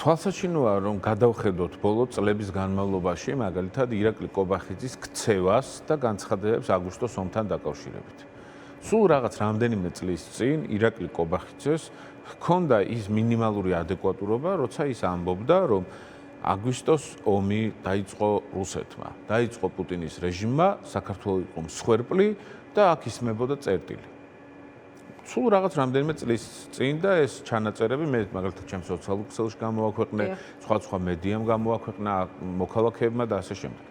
თვალსაჩინოა, რომ გადავხედოთ ბოლო წლების განმავლობაში, მაგალითად, ირაკლი კობახიძის ქცევას და განცხადებებს აგვისტოს ომთან დაკავშირებით. სულ რაღაც რამდენიმე წლის წინ ირაკლი კობახიძეს ჰქონდა ის მინიმალური ადეკვატურობა, როცა ის ამბობდა, რომ აგვისტოს ომი დაიწყო რუსეთმა, დაიწყო პუტინის რეჟიმმა, საქართველო იყო მსხვერპლი და აქ ისმებოდა წერტილი. სულ რაღაც რამდენიმე წლის წინ და ეს ჩანაწერები მე მაგალითად ჩემს სოციალურ ქსელში გამოვაქვეყნე, სხვა მედიამ გამოვაქვეყნა, მოქალაქეებმა და ასე შემდეგ.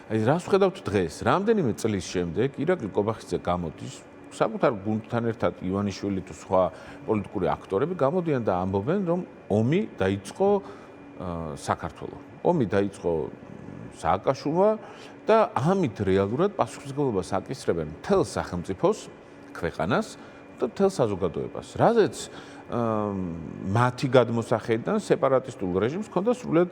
აი რას ვხედავთ დღეს? რამდენიმე წლის შემდეგ ირაკლი კობახიძე გამოდის, საკუთარ გუნდთან ერთად ივანიშვილი თუ სხვა პოლიტიკური აქტორები გამოდიან და ამბობენ, რომ ომი დაიწყო საქართველოს. ომი დაიწყო სააკაშვილმა და ამით რეალურად პასუხისმგებლობას აკისრებენ მთელ სახელმწიფოს, ქვეყანას და მთელ საზოგადოებას. რაზეც მათი გადმოსახედიდან სეპარატისტულ რეჟიმს ჰქონდა სრულად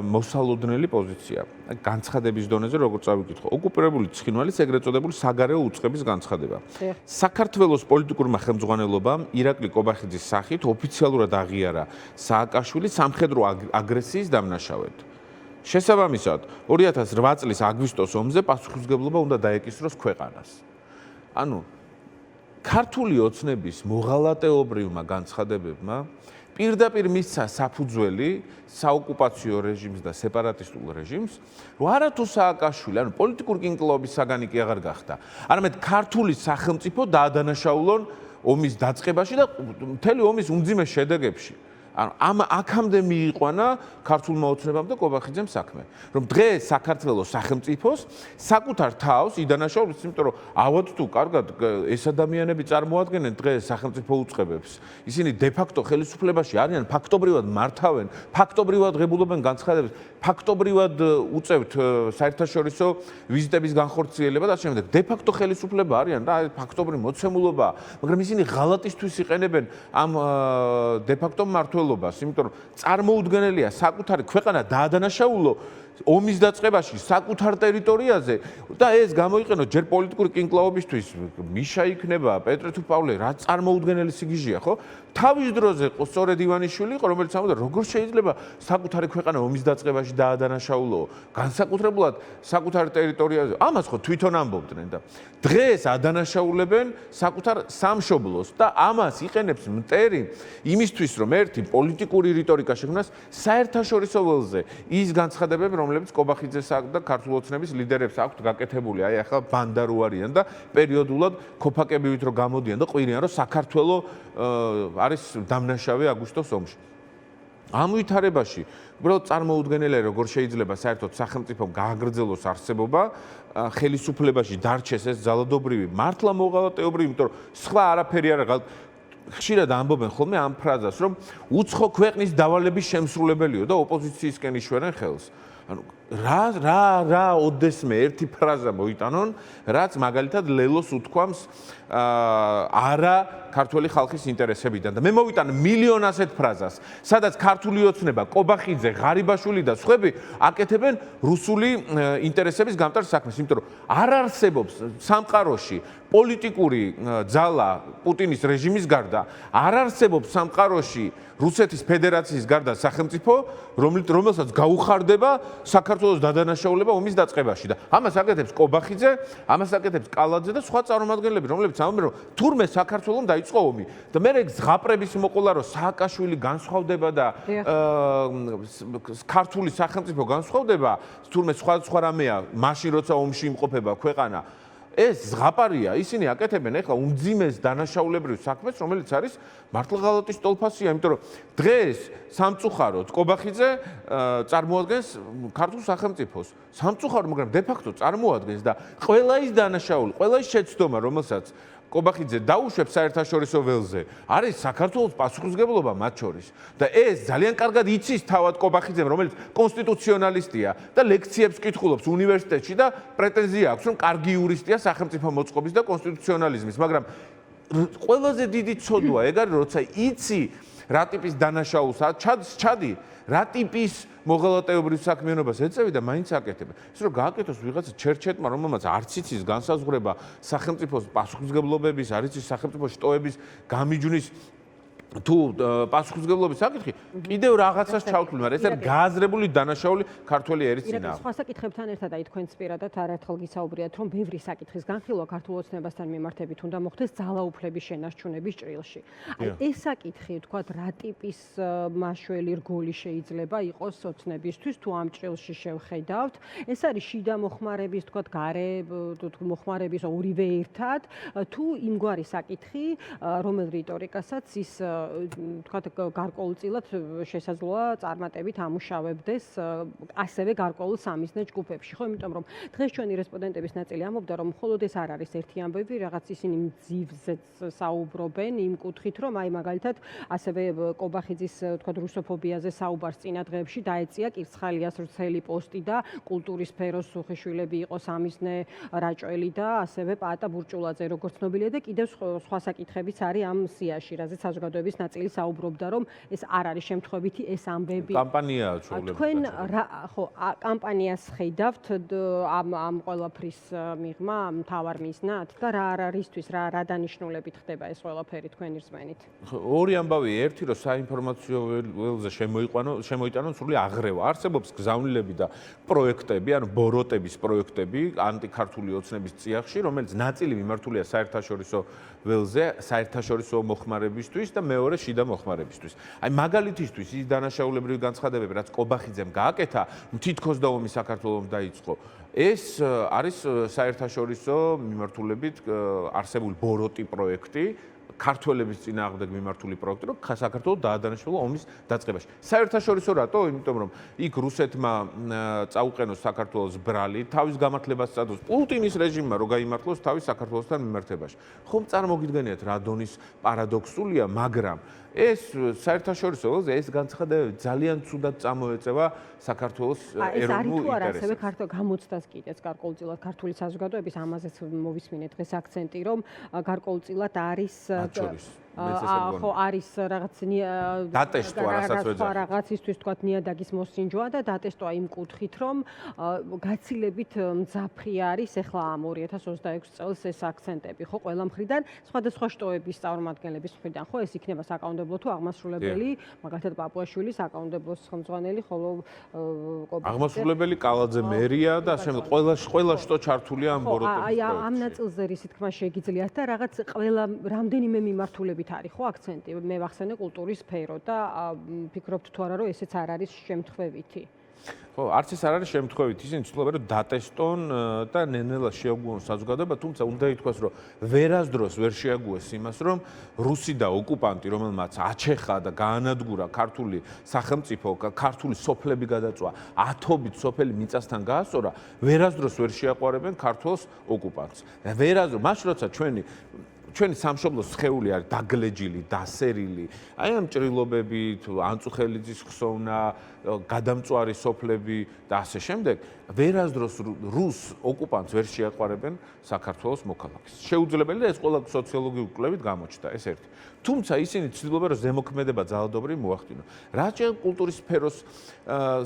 მოსალოდნელი პოზიცია. განცხადების დონეზე როგორც წავიკითხო, ოკუპირებული ცხინვალის ეგრეთ წოდებული საგარეო უწყების განცხადება. საქართველოს პოლიტიკურმა ხელმძღვანელობამ ირაკლი კობახიძის სახით ოფიციალურად აღიარა სააკაშვილი სამხედრო აგრესიის დამნაშავედ. შესაბამისად, 2008 წლის აგვისტოს ომზე პასუხისმგებლობა უნდა დაეკისროს ქვეყანას. ანუ ქართული ოცნების მოღალატეობრივმა განცხადებებმა პირდაპირ მისცა საფუძველი საოკუპაციო რეჟიმს და სეპარატისტულ რეჟიმს, რომ არათუ სააკაშვილი, ანუ პოლიტიკური კინკლობის საგანი კი აღარ გახდა, არამედ ქართული სახელმწიფო დაადანაშაულონ ომის დაწყებაში და მთელი ომის უმძიმე შედეგებში. ანუ აქამდე მიიყვანა ქართულმა ოცნებამ და კობახიძემ საქმე, რომ დღეს საქართველოს სახელმწიფოს საკუთარ თავს იდანაშაულებს, იმიტომ რომ ავად თუ კარგად ეს ადამიანები წარმოადგენენ დღეს სახელმწიფო უწყებებს. ისინი დე-ფაქტო ხელისუფლებაში არიან, ფაქტობრივად მართავენ, ფაქტობრივად ღებულობენ განცხადებებს, ფაქტობრივად უწევთ საერთაშორისო ვიზიტების განხორციელება და შემდეგ დე-ფაქტო ხელისუფლება არიან და ფაქტობრივი მოცემულობა, მაგრამ ისინი ღალატისთვის იყენებენ ამ დე-ფაქტო მმართველობას, იმიტომ რომ წარმოუდგენელია საკუთარი ქვეყანა დაადანაშაულო ომის დაწყებაში საკუთარ ტერიტორიაზე და ეს გამოიყენოს ჯერ პოლიტიკური კინკლაობისთვის, მიშა იქნება, პეტრე თუ პავლე, რა წარმოუდგენელი სიგიჟეა, ხო? თავის დროზე იყო სწორედ ივანიშვილი, რომელიც ამბობდა, როგორ შეიძლება საკუთარი ქვეყანა ომის დაწყებაში დაადანაშაულო, განსაკუთრებულად საკუთარ ტერიტორიაზე. ამას ხო თვითონ ამბობდნენ და დღეს ადანაშაულებენ საკუთარ სამშობლოს და ამას იყენებს მტერი იმისთვის, რომ ერთი პოლიტიკური რიტორიკა შექმნას საერთაშორისო ველზე ის განცხადებები, რომლებიც კობახიძეს და ქართულ ოცნების ლიდერებს აქვთ გაკეთებული, აი ახლა ბანდა რო არიან და პერიოდულად ქოფაკებივით რო გამოდიან და ყვირიან, რომ საქართველოს არის დამნაშავე აგვისტოს ომში. ამ ვითარებაში უბრალოდ წარმოუდგენელია, როგორ შეიძლება საერთოდ სახელმწიფომ გააგრძელოს არსებობა, ხელისუფლებაში დარჩეს ეს ძალადობრივი, მართლა მოღალატეობრივი, იმიტომ რომ სხვა არაფერი არ აღარ ხშირად ამბობენ ხოლმე ამ ფრაზას, რომ უცხო ქვეყნის დავალების შემსრულებელიო და ოპოზიციისკენ იშვერენ ხელს. ანუ რა ოდესმე ერთი ფრაზა მოიტანონ, რაც მაგალითად ლელოს უთქვამს არა ქართული ხალხის ინტერესებიდან და მე მოვიტან მილიონ ასეთ ფრაზას, სადაც ქართული ოცნება, კობახიძე, ღარიბაშვილი და სხვები აკეთებენ რუსული ინტერესების გამტარ საქმეს, იმიტომ რომ არ არსებობს სამყაროში პოლიტიკური ძალა პუტინის რეჟიმის გარდა, არ არსებობს სამყაროში რუსეთის ფედერაციის გარდა სახელმწიფო, რომელსაც გაუხარდება საქართველოს დადანაშაულება ომის დაწყებაში და ამას აკეთებს კობახიძე, ამას აკეთებს კალაძე და სხვა წარმომადგენლები, რომლებიც ამბობენ, რომ თურმე საქართველოს დაიწყო ომი და მე ეგ ზღაპრების მოყოლა, რომ სააკაშვილი განსხვავდება და ქართული სახელმწიფო განსხვავდება, თურმე სხვა რამეა, მაშინ როცა ომში იმყოფება ქვეყანა. ეს ზღაპარია, ისინი აკეთებენ ახლა უმძიმეს დანაშაულებრივ საქმეს, რომელიც არის მართლა ღალატის ტოლფასია, იმიტომ რომ დღეს სამწუხაროდ კობახიძე წარმოადგენს ქართულ სახელმწიფოს. სამწუხარო, მაგრამ დე-ფაქტო წარმოადგენს და ყველა ის დანაშაული, ყველა ის შეცდომა, რომელსაც კობახიძე დაუშვებს საერთაშორისო ველზე, არის საქართველოს პასუხისმგებლობა მათ შორის. და ეს ძალიან კარგად იცის თავად კობახიძემ, რომელიც კონსტიტუციონალისტია და ლექციებს კითხულობს უნივერსიტეტში და პრეტენზია აქვს, რომ კარგი იურისტია სახელმწიფო მოწყობის და კონსტიტუციონალიზმის, მაგრამ ყველაზე დიდი ცოდვა ეგ არის, როცა იცი რა ტიპის დანაშაულს ჩადი, რა ტიპის მოღალატეობრივ საქმიანობას ეწევი და მაინც აკეთებ. ის რომ გააკეთოს ვიღაცა ჩერჩეტმა, რომელმაც არც იცის განსაზღვრება სახელმწიფოს პასუხისმგებლობების, არ იცის სახელმწიფო შტოების გამიჯვნის თუ პასუხისმგებლობის საკითხი კიდევ რაღაცას ჩავთვლი, მაგრამ ეს არის გააზრებული დანაშაული ქართველი ერის წინააღმდეგ. სხვა საკითხებთან ერთად აი თქვენც პირადად არაერთხელ გისაუბრიათ, რომ ბევრი საკითხის განხილვა ქართულ ოცნებასთან მიმართებით უნდა მოხდეს ძალაუფლების შენარჩუნების ჭრილში. აი ეს საკითხი, ვთქვათ, რა ტიპის მაშველი რგოლი შეიძლება იყოს ოცნებისთვის, თუ ამ ჭრილში შევხედავთ? ეს არის შიდა მოხმარების, ვთქვათ, გარე მოხმარების ორივე ერთად, თუ იმგვარი საკითხი, რომელ რიტორიკასაც ის თქვათ გარკვეულწილად შესაძლოა წარმატებით ამუშავებდეს ასევე გარკვეულ სამიზნე ჯგუფებში, ხო, იმიტომ რომ დღეს ჩვენი რესპონდენტების ნაწილი ამბობდა, რომ მხოლოდ ეს არ არის ერთი ამბები, რაღაც ისინი მძივზეც საუბრობენ იმ კუთხით, რომ აი მაგალითად ასევე კობახიძის თქვათ რუსოფობიაზე საუბარს წინა დღეებში დაეწია კირცხალიას ვრცელი პოსტი და კულტურის სფეროს სუხიშვილები იყო სამიზნე რაჭველი და ასევე პაატა ბურჭულაძე როგორც ცნობილია და კიდევ სხვა საკითხებიც არის ამ სიაში, რაზეც საზოგადოების ნაწილი საუბრობდა, რომ ეს არ არის შემთხვევითი ეს ამბები. კამპანიაა ჩვეულებრივ. თქვენ ხო, კამპანიას ხედავთ ამ ყველაფრის მიღმა, მთავარ მიზნად და რა რისთვის, რა დანიშნულებით ხდება ეს ყველაფერი თქვენი რწმენით? ორი ამბავი, ერთი რომ საინფორმაციო ველზე შემოიტანონ სრული აღრევა. არსებობს გზავნილები და პროექტები, ანუ ბოროტების პროექტები ანტიქართული ოცნების წიაღში, რომელიც ნაწილი მიმართულია საერთაშორისო ველზე, საერთაშორისო მოხმარებისთვის და მეორე შიდა მოხმარებისთვის. აი მაგალითისთვის ის დანაშაულებრივი განცხადებები, რაც კობახიძემ გააკეთა, თითქოს და ომი საქართველოს დაიწყო. ეს არის საერთაშორისო მიმართულებით არსებული ბოროტი პროექტი, ქართველების წინააღმდეგ მიმართული პროექტი, რომ საქართველოს დაადანაშაულა ომის დაწყებაში. საერთაშორისო რატო? იმიტომ რომ იქ რუსეთმა წაუყენოს საქართველოს ბრალი, თავის გამართლებას წადოს პუტინის რეჟიმმა, რომ გაიმართლოს თავის საქართველოსთან მიმართებაში. ხომ წარმოგიდგენიათ რა დონის პარადოქსულია, მაგრამ ეს საერთაშორისო ველზე ეს განცხადებები ძალიან ცუდად წამოეწევა საქართველოს ეროვნულ ინტერესებს. ეს არის თუ არა ასევე ქართულ გამოცდას კიდეც გარკვეულწილად ქართული საზოგადოების ამაზეც მოვისმინეთ დღეს აქცენტი, რომ გარკვეულწილად არის ხო არის რაღაც დატესტვა რაღაცისთვის თქვათ ნიადაგის მოსინჯვა და დატესტვა იმ კუთხით, რომ გაცილებით მძაფრი არის ახლა ამ 2026 წელს ეს აქცენტები, ხო, ყველა მხრიდან, სხვადასხვა შტოების წარმომადგენლების მხრიდან, ხო, ეს იქნება საკანონმდებლო თუ აღმასრულებელი, მაგალითად პაპუაშვილის საკანონმდებლოს ხელმძღვანელი, ხოლო აღმასრულებელი კალაძე მერია და ასე ყველა შტო ჩართულია ამ ბოროტების პროექტში. აი ამ ნაწილზე რისი თქმა შეგიძლიათ და რაღაც ყველა რამდენიმე მიმართულებით არის ხო აქცენტი, მე ვახსენე კულტურის სფერო და ფიქრობთ თუ არა რომ ესეც არ არის შემთხვევითი. ხო, არც ეს არ არის შემთხვევითი, ისინი ცდილობენ რომ დატესტონ და ნელ-ნელა შეაგუონ საზოგადოება, თუმცა უნდა ითქვას, რომ ვერასდროს ვერ შეაგუეს იმას, რომ რუსი და ოკუპანტი, რომელმაც აჩეხა და გაანადგურა ქართული სახელმწიფო, ქართული სოფლები გადაწვა, ათობით სოფელი მიწასთან გაასწორა, ვერასდროს ვერ შეაყვარებენ ქართულს ოკუპანტს. ვერასდროს, მაშინ როცა ჩვენი სამშობლოს სხეული არის დაგლეჯილი, დასერილი, აი ამ ჭრილობებით, ანწუხელიძის ხსოვნა, გადამწვარი სოფლები და ასე შემდეგ, ვერასდროს რუს ოკუპანტს ვერ შეაყვარებენ საქართველოს მოქალაქეს. შეუძლებელია ეს ყველა სოციოლოგიური კვლევით გამოჩნდა, ეს ერთი. თუმცა ისინი ცდილობენ რომ ზემოქმედება ძალადობრივ მოახდინონ. რაც კულტურის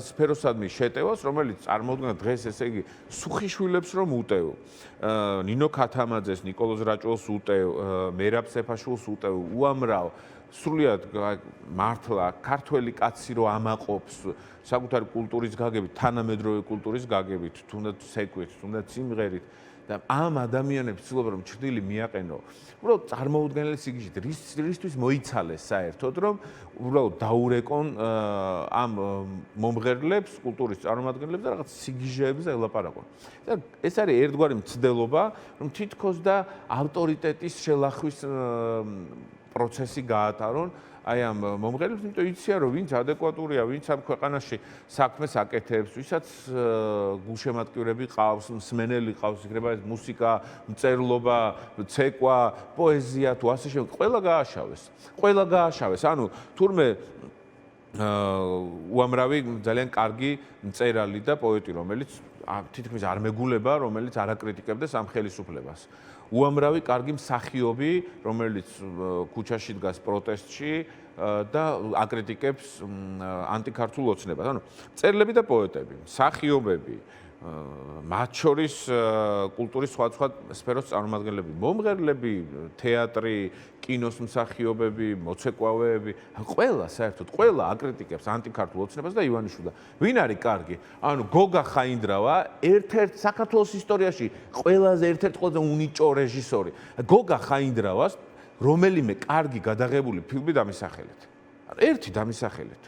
სფეროსადმი შეტევას, რომელიც წარმოუდგენლად დღეს ესე იგი სუხიშვილებს რომ უტევ, ნინო ქათამაძეს, ნიკოლოზ რაჭველს უტევ, მერაბ სეფაშვილს უტევ, უამრავ სრულიად მართლა ქართველი კაცი რო ამაყობს საკუთარი კულტურის გაგებით, თანამედროვე კულტურის გაგებით, თუნდაც ცეკვით, თუნდაც სიმღერით და ამ ადამიანებს ცდილობენ რომ ჩრდილი მიაყენო. უბრალოდ წარმოუდგენელი სიგიჟით, რისთვის მოიცალეს საერთოდ, რომ უბრალოდ დაურეკონ ამ მომღერლებს, კულტურის წარმომადგენლებს და რაღაც სიგიჟეებზე ელაპარაკონ. და ეს არის ერთგვარი მცდელობა, რომ თითქოს და ავტორიტეტის შელახვის პროცესი გაატარონ აი ამ მომღერლებს, იმიტომ იციან რომ ვინც ადეკვატურია, ვინც ამ ქვეყანაში საქმეს აკეთებს, ვისაც გულშემატკივრები ყავს, მსმენელი ყავს, იქნება ეს მუსიკა, მწერლობა, ცეკვა, პოეზია თუ ასე შემდეგ, ყველა გააშავეს. ანუ თურმე უამრავი ძალიან კარგი მწერალი და პოეტი, რომელიც თითქმის არ მეგულება, რომელიც არ აკრიტიკებდეს ამ ხელისუფლებას. უამრავი კარგი მსახიობი, რომელიც ქუჩაში დგას პროტესტში და აკრიტიკებს ანტიქართულ ოცნებას. ანუ მწერლები და პოეტები, მსახიობები, მათ შორის კულტურის სხვადასხვა სფეროს წარმომადგენლები, მომღერლები, თეატრი, კინოს მსახიობები, მოცეკვავეები, ყველა საერთოდ ყველა აკრიტიკებს ანტიქართულ ოცნებას და ივანიშვილს. ვინ არის კარგი? ანუ გოგა ხაინდრავა ერთ-ერთ საქართველოს ისტორიაში ყველაზე უნიჭო რეჟისორი. გოგა ხაინდრავას რომელიმე კარგი გადაღებული ფილმი დამისახელეთ. ერთი დამისახელეთ.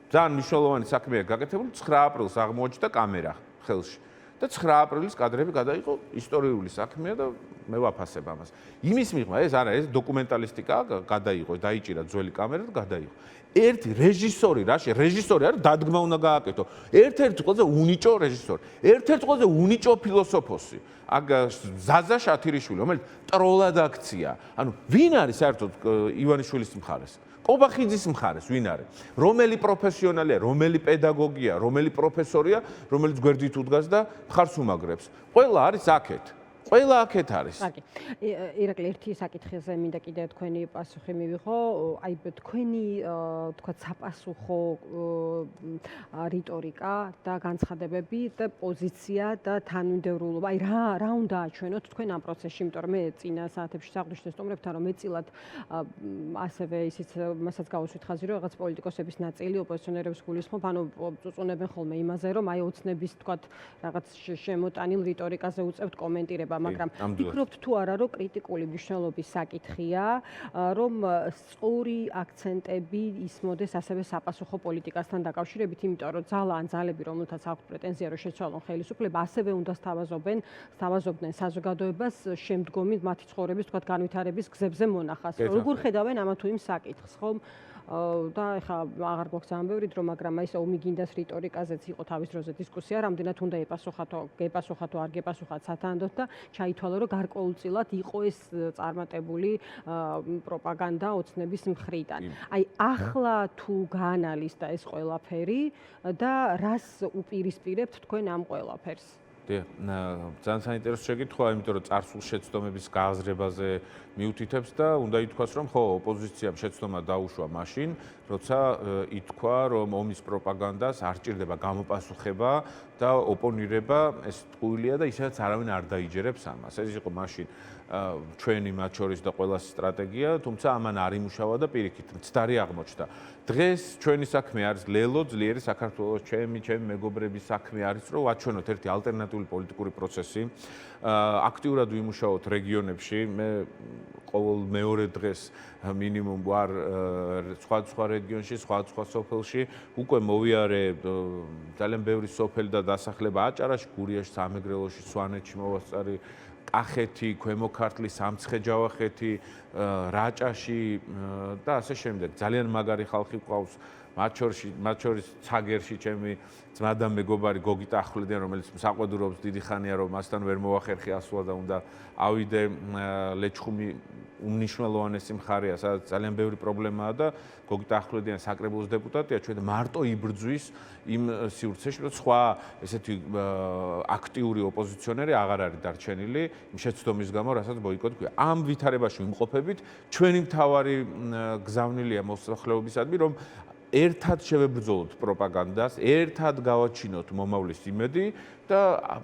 ძალიან მნიშვნელოვანი საქმეა გაკეთებული 9 აპრილს აღმოაჩნდა კამერა ხელში და 9 აპრილის კადრები გადაიღო ისტორიული საქმეა და მე ვაფასებ ამას. იმის მიღმა ეს არა ეს დოკუმენტალისტიკა გადაიღო, დაიჭირა ძველი კამერა და გადაიღო. ერთი რეჟისორი რაში რეჟისორი არის დადგმა უნდა გააკეთო. ერთ-ერთი ყველაზე უნიჭო რეჟისორი, ერთ-ერთი ყველაზე უნიჭო ფილოსოფოსი. აგ ზაზა შათირიშვილი, რომელიც ტროლად აქცია. ანუ ვინ არის საერთოდ ივანიშვილის მხარეს? კობახიძის მხარეს ვინ არის? რომელი პროფესიონალია, რომელი პედაგოგია, რომელი პროფესორია, რომელიც გვერდით უდგას და მხარს უმაგრებს? ყველა არის აქეთ. ყველა აქეთ არის. კარგი. ირაკლი, ერთი საკითხზე მინდა კიდე თქვენი პასუხი მივიღო. აი თქვენი თქვა საპასუხო რიტორიკა და განცხადებები და პოზიცია და თანმიმდევრულობა. აი რა უნდა აჩვენოთ თქვენ ამ პროცესში, იმიტომ რომ მე წინა საათებში საერთოდ სტუმრებთან რომ მეწილად ასევე ისიც მასაც გავუსვით ხაზი რომ რაღაც პოლიტიკოსების ნაწილი ოპოზიციონერებს გულისხმობ, ანუ წუწუნებენ ხოლმე იმაზე რომ აი ოცნების თქვა რაღაც შემოტანილ რიტორიკაზე უწევთ კომენტირება. მაგრამ ვფიქრობთ თუ არა რომ კრიტიკული მნიშვნელობის საკითხია რომ სწორი აქცენტები ისმოდეს ასევე საპასუხო პოლიტიკასთან დაკავშირებით, იმიტომ რომ ძალები რომელთაც აქვთ პრეტენზია რომ შეცვალონ ხელისუფლება ასევე უნდა სთავაზობდნენ საზოგადოებას შემდგომი მათი ცხოვრების თქვა განვითარების გზებზე მონახას. როგორ ხედავენ ამა თუ იმ საკითხს, ხომ? და ეხლა აღარ გვაქვს ძალიან ბევრი დრო, მაგრამ აი ეს ომიგინდას რიტორიკაზეც იყო თავის დროზე დისკუსია, რამდენად უნდა გეპასუხათო, არ გეპასუხათ სათანადოდ და ჩაითვალა, რომ გარკვეულწილად იყო ეს წარმატებული პროპაგანდა ოცნების მხრიდან. აი ახლა თუ გაანალიზდა ეს ყველაფერი და რას უპირისპირებთ თქვენ ამ ყველაფერს? ძალიან საინტერესო შეკითხვა, იმიტომ რომ წარსულ შეცდომების გააზრებაზე მიუთითებს და უნდა ითქვას, რომ ხო, ოპოზიციამ შეცდომა დაუშვა მაშინ, როცა ითქვა, რომ ომის პროპაგანდას არ ჭირდება გამოპასუხება და ოპონირება, ეს ტყუილია და ისედაც არავინ არ დაიჯერებს ამას. ეს იყო მაშინ ჩვენი მათ შორის და ყველას სტრატეგია, თუმცა ამან არ იმუშავა და პირიქით მცდარი აღმოჩნდა. დღეს ჩვენი საქმე არის ლელო, ძლიერი საქართველოს, ჩემი მეგობრების საქმე არის, რომ ვაჩვენოთ ერთი ალტერნატიული პოლიტიკური პროცესი. აქტიურად ვიმუშაოთ რეგიონებში. მე ყოველ მეორე დღეს მინიმუმ ვარ სხვა რეგიონში, სხვა სოფელში. უკვე მოვიარე ძალიან ბევრი სოფელი და დასახლება აჭარაში, გურიაში, სამეგრელოში, სვანეთში მოვასწარი. კახეთი, ქვემო ქართლი, სამცხე-ჯავახეთი, რაჭაში და ასე შემდეგ. ძალიან მაგარი ხალხი ყავს. მათ შორის ცაგერში ჩემი ძმა და მეგობარი გოგიტა ახვლედიან, რომელიც საყვედურობს დიდი ხანია, რომ მასთან ვერ მოვახერხი ასვლა და უნდა ავიდე ლეჩხუმი უმნიშვნელოვანესი მხარეა, სადაც ძალიან ბევრი პრობლემაა და გოგიტა ახვლედიან საკრებულოს დეპუტატია, ჩვენ მარტო იბრძვის იმ სივრცეში, რომ სხვა ესეთი აქტიური ოპოზიციონერი აღარ არის დარჩენილი იმ შეცდომის გამო, რასაც ბოიკოტი ქვია. ამ ვითარებაში ვიმყოფებით, ჩვენი მთავარი გზავნილია მოსახლეობისადმი, რომ ერთად შევებრძოლოთ პროპაგანდას, ერთად გავაჩინოთ მომავლის იმედი და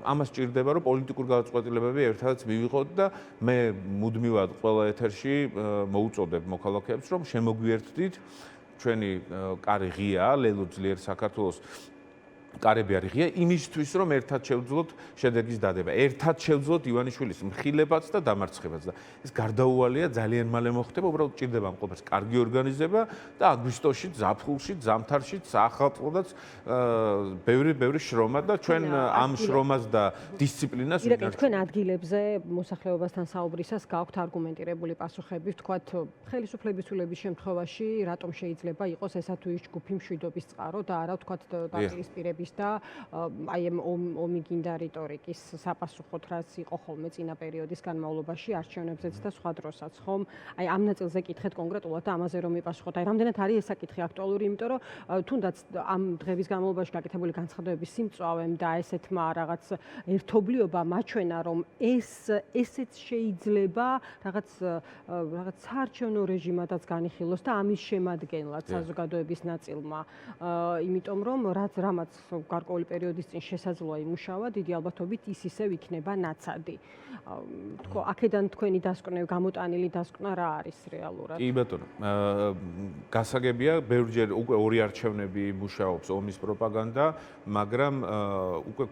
ამას ჭირდება, რომ პოლიტიკური გადაწყვეტილებები ერთადაც მივიღოთ და მე მუდმივად ყველა ეთერში მოუწოდებ მოქალაქეებს, რომ შემოგვიერთდით. ჩვენი კარი ღიაა, ლელო ძლიერ საქართველოს კარები არის ღია იმისთვის, რომ ერთად შევძლოთ შედეგის დადება. ერთად შევძლოთ ივანიშვილის მხილებაც და დამარცხებაც და ეს გარდაუვალია, ძალიან მალე მოხდება, უბრალოდ ჭირდება ამ ყველაფერს კარგი ორგანიზება და აგვისტოში, ზაფხულში, ზამთარში საახალწლოდაც ბევრი შრომა და ჩვენ ამ შრომას და დისციპლინას ვინარჩუნებთ. თქვენ ადგილებზე მოსახლეობასთან საუბრისას გაქვთ არგუმენტირებული პასუხები, ვთქვათ, ხელისუფლების ცვლილების შემთხვევაში რატომ შეიძლება იყოს ესა თუ ის ჯგუფი მშვიდობის წყარო და არა ვთქვათ დაპირისპირება და აი ამ ომიგინდა რიტორიკის საპასუხოდ რაც იყო ხოლმე წინა პერიოდის განმავლობაში არჩევნებზეც და სხვა დროსაც ხომ აი ამ ნაწილზე კითხეთ კონკრეტულად და ამაზე რომ მიპასუხოთ აი რამდენად არის ეს საკითხი აქტუალური იმიტომ რომ თუნდაც ამ დღების განმავლობაში გაკეთებული განცხადებების სიმწვავემ და ესეთმა რაღაც ერთობლიობამ აჩვენა რომ ესეც შეიძლება რაღაც საარჩევნო რეჟიმადაც განიხილოს და ამის შემადგენლად საზოგადოების ნაწილმა იმიტომ რომ რამაც გარკვეული პერიოდის წინ შესაძლოა იმუშავა, დიდი ალბათობით ის ისევ იქნება ნაცადი. თქო, აქედან თქვენი დასკვნა, გამოტანილი დასკვნა რა არის რეალურად? კი ბატონო, გასაგებია, ბევრჯერ უკვე ორი არჩევნები მუშაობს ომის პროპაგანდა, მაგრამ უკვე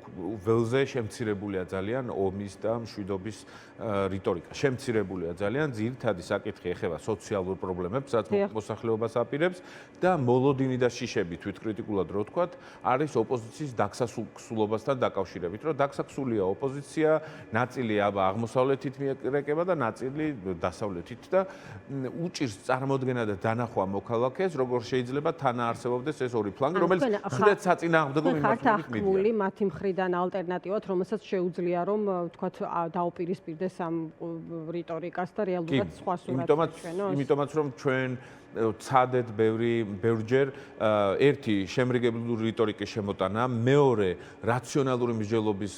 ველზე შემცირებულია ძალიან ომის და მშვიდობის რიტორიკა. შემცირებულია ძალიან, ძირითადი საკითხი ეხება სოციალურ პრობლემებს, რაც მოსახლეობას აპირებს და მოლოდინი და შიშები, თვითკრიტიკულად რო ვთქვათ, არის ოპოზიციის დაქსაქსულობასთან დაკავშირებით, რომ დაქსაქსულია ოპოზიცია, ნაწილი აღმოსავლეთით მიეკრეკება და ნაწილი დასავლეთით და უჭირს წარმოდგენა და დანახვა მოქალაქეს, როგორ შეიძლება თანაარსებობდეს ეს ორი ფლანგი, რომელიც ხშირად საწინააღმდეგო მიმართულებით მიდიან. მათი მხრიდან ალტერნატივად, რომელსაც შეუძლია რომ ვთქვათ დაუპირისპირდეს ამ რიტორიკას და რეალურად სხვა სურათს ჩვენოს. იმიტომაც რომ ჩვენ ცადეთ ბევრჯერ ერთი შემრიგებლური რიტორიკის შემოტანა, მეორე რაციონალური მსჯელობის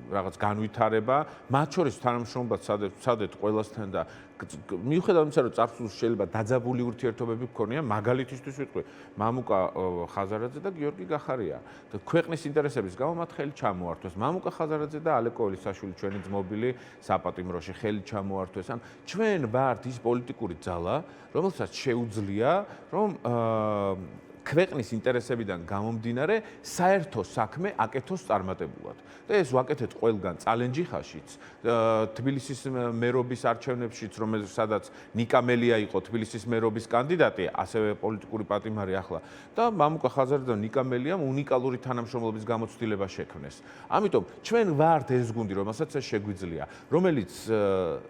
რაღაც განვითარება, მათ შორის თანამშრომლობაც ცადეთ ყველასთან და მიუხედავად იმისა, რომ წარსულში შეიძლება დაძაბული ურთიერთობები გქონია, მაგალითისთვის ვიტყვი, მამუკა ხაზარაძე და გიორგი გახარია. ქვეყნის ინტერესების გამო მათ ხელი ჩამოართვეს. მამუკა ხაზარაძე და ალე კოელიძაშვილი, ჩვენი ძმობილი საპატიმროში ხელი ჩამოართვეს. ან ჩვენ ვართ ის პოლიტიკური ძალა, რომელსაც შეუძლია, რომ ქვეყნის ინტერესებიდან გამომდინარე საერთო საქმე აკეთოს წარმატებულად. და ეს ვაკეთეთ ყველგან წალენჯიხაშიც, თბილისის მერობის არჩევნებშიც, სადაც ნიკა მელია იყო თბილისის მერობის კანდიდატი, ასევე პოლიტიკური პატიმარი ახლა და მამუკა ხაზარაძე და ნიკა მელიამ უნიკალური თანამშრომლობის გამოცდილება შექმნეს. ამიტომ ჩვენ ვართ ეს გუნდი, რომელსაც ეს შეგვიძლია, რომელიც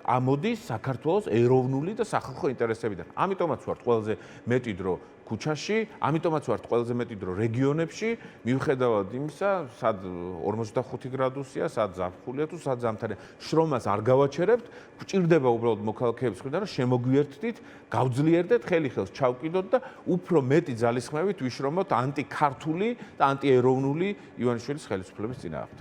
ამოდის საქართველოს ეროვნული და სახალხო ინტერესებიდან. ამიტომაც ვართ ყველაზე მეტი დრო ქუჩაში, ამიტომაც ვართ ყველაზე მეტი დრო რეგიონებში, მიუხედავად იმისა, სად 45 გრადუსია, სად ზაფხულია თუ სად ზამთარია. შრომას არ გავაჩერებთ, გვჭირდება უბრალოდ მოქალაქეების მხრიდან, რომ შემოგვიერთდით, გავძლიერდეთ, ხელი ხელს ჩავკიდოთ და უფრო მეტი ძალისხმევით ვიშრომოთ ანტიქართული და ანტიეროვნული ივანიშვილის ხელისუფლების წინააღმდეგ.